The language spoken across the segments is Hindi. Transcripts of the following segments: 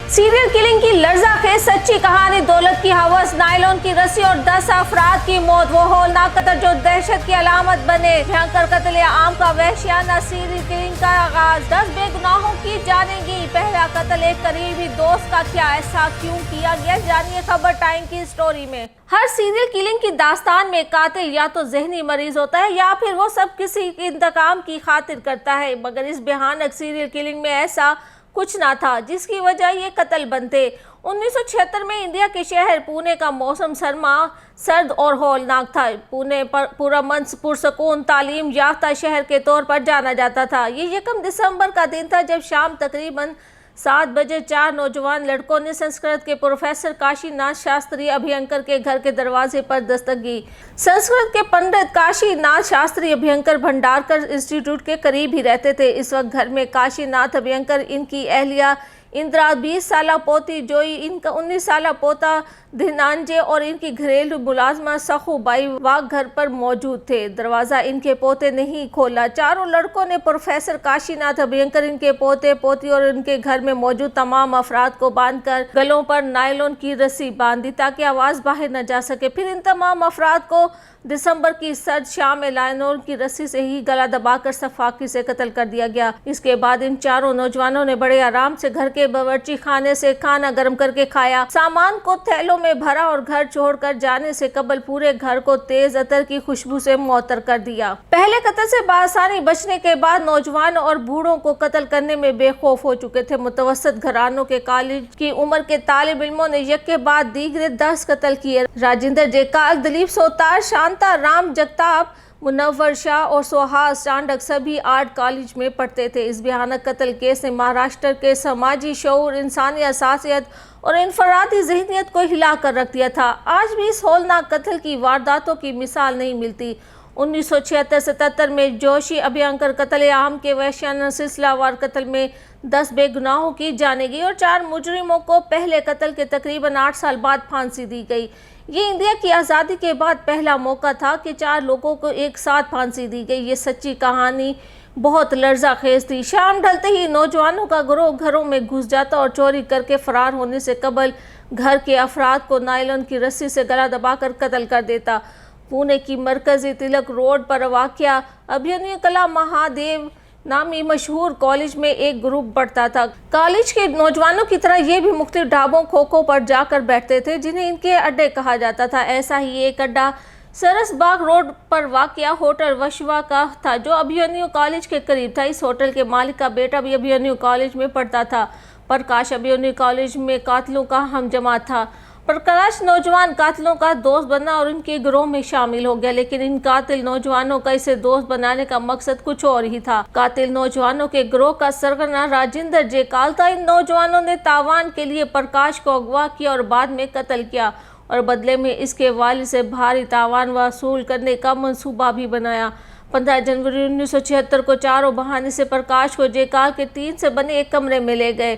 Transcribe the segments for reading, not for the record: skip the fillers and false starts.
सीरियल किलिंग की लर्ज़ाखेज़ सच्ची कहानी, दौलत की हवस, नायलॉन की रस्सी और 10 अफराद की मौत। वो होलनाक कत्ल जो दहशत की अलामत बने। भयंकर कत्ल आम का वहशियाना सीरियल किलिंग का आगाज। 10 बेगुनाहों की जानेगी। पहला कत्ल एक करीबी दोस्त का किया, ऐसा क्यों किया गया, जानिए खबर टाइम की स्टोरी में। हर सीरियल किलिंग की दास्तान में कातिल या तो जहनी मरीज होता है या फिर वो सब किसी इंतकाम की खातिर करता है, मगर इस भयानक सीरियल किलिंग में ऐसा कुछ ना था जिसकी वजह ये कत्ल बनते। 1976 में इंडिया के शहर पुणे का मौसम सर्द और हौलनाक था। पुणे पर पूरा मन पुरसकून तालीम याफ्ता शहर के तौर पर जाना जाता था। ये 1 दिसंबर का दिन था जब शाम तकरीबन 7 बजे 4 नौजवान लड़कों ने संस्कृत के प्रोफेसर काशीनाथ शास्त्री अभ्यंकर के घर के दरवाजे पर दस्तक दी। संस्कृत के पंडित काशीनाथ शास्त्री अभ्यंकर भंडारकर इंस्टीट्यूट के करीब ही रहते थे। इस वक्त घर में काशीनाथ अभ्यंकर, इनकी अहलिया इंदिरा, 20 साला पोती जोई, इनका 19 साला पोता धीनांजय और इनकी घरेलू मुलाजमा सखूबाई वाग घर पर मौजूद थे। दरवाज़ा इनके पोते ने ही खोला। चारों लड़कों ने प्रोफेसर काशीनाथ अभ्यंकर, इनके पोते पोती और इनके घर में मौजूद तमाम अफराद को बांधकर गलों पर नायलॉन की रस्सी बांध दी ताकि आवाज़ बाहर न जा सके। फिर इन तमाम अफराद को दिसंबर की सर्द शाम में नायलॉन की रस्सी से ही गला दबाकर सफाकी से कत्ल कर दिया गया। इसके बाद इन चारों नौजवानों ने बड़े आराम से घर के बावर्ची खाने से खाना गर्म करके खाया। सामान को थैलों में भरा और घर छोड़कर जाने से कबल पूरे घर को तेज अतर की खुशबू से मुअत्तर कर दिया। पहले कत्ल से बासानी बचने के बाद नौजवान और बूढ़ों को कत्ल करने में बेखौफ हो चुके थे। मुतवसत घरानों के कॉलेज की उम्र के तालिब इल्मों ने एक के बाद दीगरे 10 कत्ल किए। राजेंद्र जयकाल, दिलीप सोतार, शांता राम जगताप, मुनव्वर शाह और सुहास चांडक सभी आर्ट कॉलेज में पढ़ते थे। इस भयानक कत्ल केस ने महाराष्ट्र के समाजी शऊर, इंसानी असासियत और इनफरादी जहनियत को हिला कर रख दिया था। आज भी इस होलनाक कत्ल की वारदातों की मिसाल नहीं मिलती। 1976-77 में जोशी अभ्यंकर कत्ल आम के वहशियाना सिलसिलावार कत्ल में 10 बेगुनाहों की जाने गई और 4 मुजरिमों को पहले कत्ल के तकरीबन 8 साल बाद फांसी दी गई। ये इंडिया की आज़ादी के बाद पहला मौका था कि 4 लोगों को एक साथ फांसी दी गई। ये सच्ची कहानी बहुत लर्ज़ाखेज़ थी। शाम ढलते ही नौजवानों का गिरोह घरों में घुस जाता और चोरी करके फरार होने से कबल घर के अफराद को नायलॉन की रस्सी से गला दबाकर कत्ल कर देता। पुणे की मरकजी तिलक रोड पर वाक़या अभिनय कला महादेव नामी मशहूर कॉलेज में एक ग्रुप बढ़ता था। कॉलेज के नौजवानों की तरह ये भी मुख्तलिफ ढाबों खोखों पर जाकर बैठते थे जिन्हें इनके अड्डे कहा जाता था। ऐसा ही एक अड्डा सरसबाग रोड पर वाक़या होटल वशवा का था जो अभिमन्यु कॉलेज के करीब था। इस होटल के मालिक का बेटा भी अभिमन्यु कॉलेज में पढ़ता था। प्रकाश अभिमन्यु कॉलेज में कातिलों का हमजमा था। प्रकाश नौजवान कातिलों का दोस्त बना और इनके गिरोह में शामिल हो गया, लेकिन इन कातिल नौजवानों का इसे दोस्त बनाने का मकसद कुछ और ही था। कातिल नौजवानों के गिरोह का सरगना राजेंद्र जयकाल था। इन नौजवानों ने तावान के लिए प्रकाश को अगवा किया और बाद में कत्ल किया और बदले में इसके वालिद से भारी तावान वसूल करने का मंसूबा भी बनाया। 15 जनवरी 1976 को चारों बहाने से प्रकाश को जयकाल के 3 से बने एक कमरे में ले गए।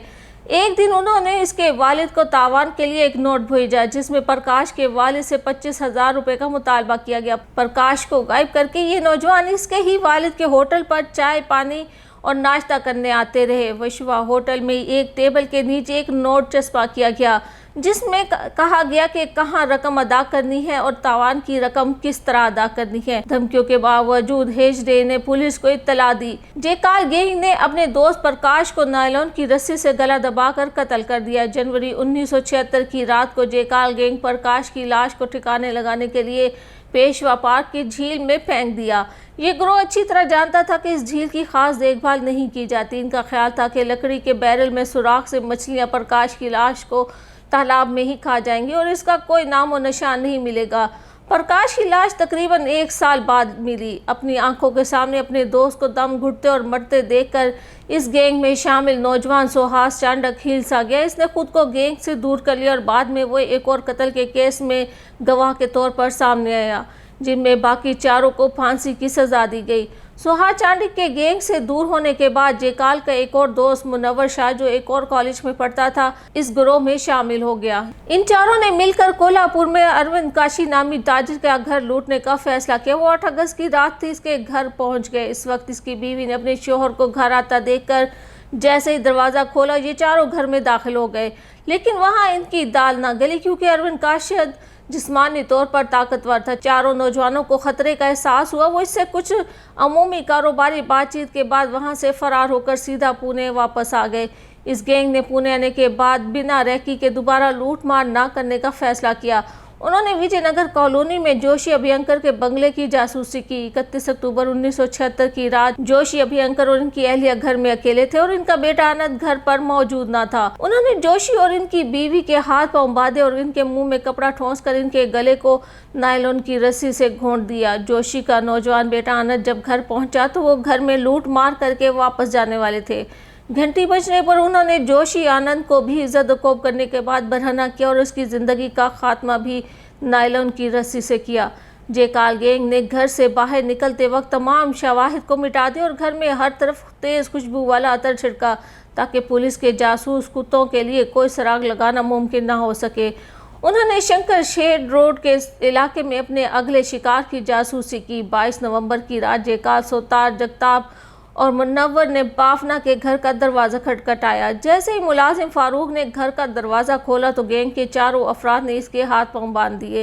एक दिन उन्होंने इसके वालिद को तावान के लिए एक नोट भेजा जिसमें प्रकाश के वालिद से 25,000 रुपये का मुतालबा किया गया। प्रकाश को गायब करके ये नौजवान इसके ही वालिद के होटल पर चाय पानी और नाश्ता करने आते रहे। वशवा होटल में एक टेबल के नीचे एक नोट चस्पा किया गया जिसमें कहा गया कि कहाँ रकम अदा करनी है और तावान की रकम किस तरह अदा करनी है। धमकियों के बावजूद हेजडे ने पुलिस को इत्तला दी। जयकाल गैंग ने अपने दोस्त प्रकाश को नायलॉन की रस्सी से गला दबाकर कत्ल कर दिया। जनवरी 1976 की रात को जयकाल गैंग प्रकाश की लाश को ठिकाने लगाने के लिए पेशवा पार्क की झील में फेंक दिया। ये गिरोह अच्छी तरह जानता था कि इस झील की खास देखभाल नहीं की जाती। इनका ख्याल था कि लकड़ी के बैरल में सुराख से मछलियां प्रकाश की लाश को तालाब में ही खा जाएंगी और इसका कोई नामो निशान नहीं मिलेगा। प्रकाश की लाश तकरीबन 1 साल बाद मिली। अपनी आंखों के सामने अपने दोस्त को दम घुटते और मरते देखकर इस गैंग में शामिल नौजवान सुहास चांडक हिलसा गया। इसने खुद को गैंग से दूर कर लिया और बाद में वो एक और कत्ल के केस में गवाह के तौर पर सामने आया जिनमें बाकी चारों को फांसी की सजा दी गई। सुहास चांडक के गैंग से दूर होने के बाद जयकाल का एक और दोस्त मुनव्वर शाह जो एक और कॉलेज में पढ़ता था इस गिरोह में शामिल हो गया। इन चारों ने मिलकर कोल्हापुर में अरविंद काशी नामी ताजिर का घर लूटने का फैसला किया। वो 8 अगस्त की रात थी इसके घर पहुंच गए। इस वक्त इसकी बीवी ने अपने शोहर को घर आता देखकर जैसे ही दरवाज़ा खोला ये चारों घर में दाखिल हो गए, लेकिन वहाँ इनकी दाल ना गली, क्योंकि अरविंद काशिद जिस्मानी तौर पर ताकतवर था। चारों नौजवानों को खतरे का एहसास हुआ। वो इससे कुछ अमूमी कारोबारी बातचीत के बाद वहाँ से फरार होकर सीधा पुणे वापस आ गए। इस गैंग ने पुणे आने के बाद बिना रेकी के दोबारा लूट मार न करने का फैसला किया। उन्होंने विजयनगर कॉलोनी में जोशी अभियंकर के बंगले की जासूसी की। 31 अक्टूबर 1976 की रात जोशी अभियंकर और इनकी अहलिया घर में अकेले थे और इनका बेटा आनंद घर पर मौजूद न था। उन्होंने जोशी और इनकी बीवी के हाथ पांव बांधे और इनके मुंह में कपड़ा ठोंस कर इनके गले को नायलॉन की रस्सी से घोंट दिया। जोशी का नौजवान बेटा आनंद जब घर पहुंचा तो वो घर में लूट मार करके वापस जाने वाले थे। घंटी बजने पर उन्होंने जोशी आनंद को भी ज़द-ओ-कोब करने के बाद बरहना किया और उसकी ज़िंदगी का खात्मा भी नायलॉन की रस्सी से किया। जयकाल गैंग ने घर से बाहर निकलते वक्त तमाम शवाहिद को मिटा दिया और घर में हर तरफ तेज़ खुशबू वाला अतर छिड़का ताकि पुलिस के जासूस कुत्तों के लिए कोई सुराग लगाना मुमकिन ना हो सके। उन्होंने शंकर शेड रोड के इलाके में अपने अगले शिकार की जासूसी की। 22 नवंबर की रात जयकाल सोतार जगताप और मुनव्वर ने बाफना के घर का दरवाज़ा खटखटाया। जैसे ही मुलाजिम फारूक ने घर का दरवाज़ा खोला तो गैंग के चारों अफराद ने इसके हाथ पांव बांध दिए।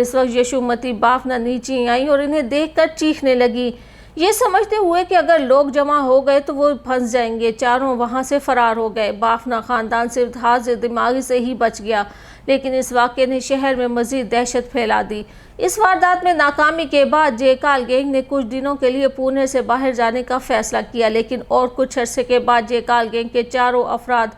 इस वक्त यशुमती बाफना नीचे आई और इन्हें देखकर चीखने लगी, ये समझते हुए कि अगर लोग जमा हो गए तो वो फंस जाएंगे। चारों वहां से फरार हो गए। बाफना खानदान सिर्फ हाथ दिमागी से ही बच गया, लेकिन इस वाक़े ने शहर में मज़ीद दहशत फैला दी। इस वारदात में नाकामी के बाद जयकाल गैंग ने कुछ दिनों के लिए पुणे से बाहर जाने का फैसला किया, लेकिन और कुछ अरसे के बाद जयकाल गैंग के चारों अफराद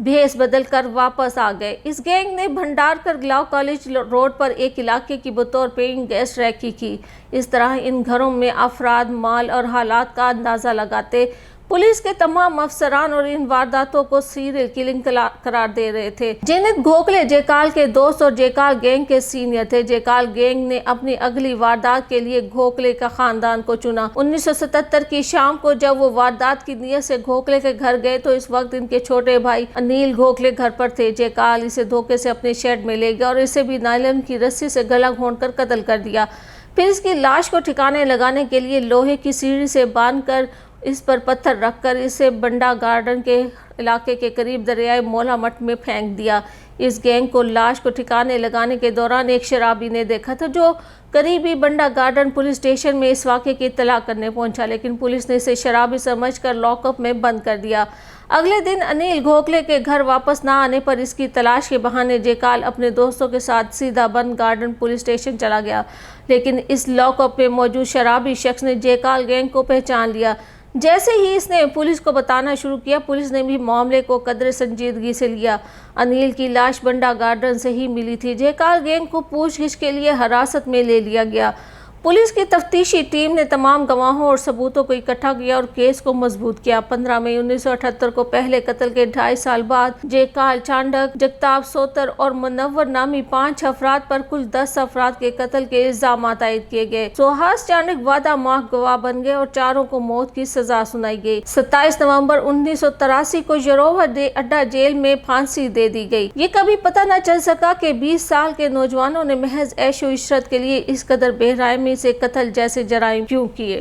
भेस बदल कर वापस आ गए। इस गैंग ने भंडारकर लॉ कॉलेज रोड पर एक इलाके की बतौर पेइंग गेस्ट रैकी की। इस तरह इन घरों में अफराद, माल और हालात का अंदाज़ा लगाते पुलिस के तमाम अफसरान और इन वारदातों को सीरियल किलिंग करार दे रहे थे। जेनित गोखले जयकाल के दोस्त और जयकाल गैंग के सीनियर थे। जयकाल गैंग ने अपनी अगली वारदात के लिए गोखले का खानदान को चुना। 1977 की शाम को जब वो वारदात की नीयत से गोखले के घर गए तो इस वक्त इनके छोटे भाई अनिल गोखले घर पर थे। जयकाल इसे धोखे से अपने शेड में ले गया और इसे भी नायलॉन की रस्सी से गला घोंटकर कत्ल कर दिया। फिर इसकी लाश को ठिकाने लगाने के लिए लोहे की सीढ़ी से बांधकर इस पर पत्थर रखकर इसे बंडा गार्डन के इलाके के करीब दरियाए मोलामठ में फेंक दिया। इस गैंग को लाश को ठिकाने लगाने के दौरान एक शराबी ने देखा था जो करीबी बंडा गार्डन पुलिस स्टेशन में इस वाक़े की इत्तला करने पहुंचा, लेकिन पुलिस ने इसे शराबी समझकर लॉकअप में बंद कर दिया। अगले दिन अनिल गोखले के घर वापस ना आने पर इसकी तलाश के बहाने जयकाल अपने दोस्तों के साथ सीधा बंद गार्डन पुलिस स्टेशन चला गया, लेकिन इस लॉकअप में मौजूद शराबी शख्स ने जयकाल गैंग को पहचान लिया। जैसे ही इसने पुलिस को बताना शुरू किया, पुलिस ने भी मामले को कदर संजीदगी से लिया। अनिल की लाश बंडा गार्डन से ही मिली थी। जयकाल गैंग को पूछगिछ के लिए हिरासत में ले लिया गया। पुलिस की तफ्तीशी टीम ने तमाम गवाहों और सबूतों को इकट्ठा किया और केस को मजबूत किया। 15 मई 1978 को पहले कत्ल के 2.5 साल बाद जयकाल, चांडक, जगताप सोतर और मुनव्वर नामी 5 अफराद पर कुल 10 अफराद के कत्ल के इल्जाम आयद किए गए। सुहास चांडक वादा माह गवाह बन गए और चारों को मौत की सजा सुनाई गई। 27 नवंबर 1983 को यरोवा अड्डा जेल में फांसी दे दी गई। ये कभी पता न चल सका कि 20 साल के नौजवानों ने महज ऐशो इशरत के लिए इस कदर बेरहमी से कत्ल जैसे जराइम क्यों किए।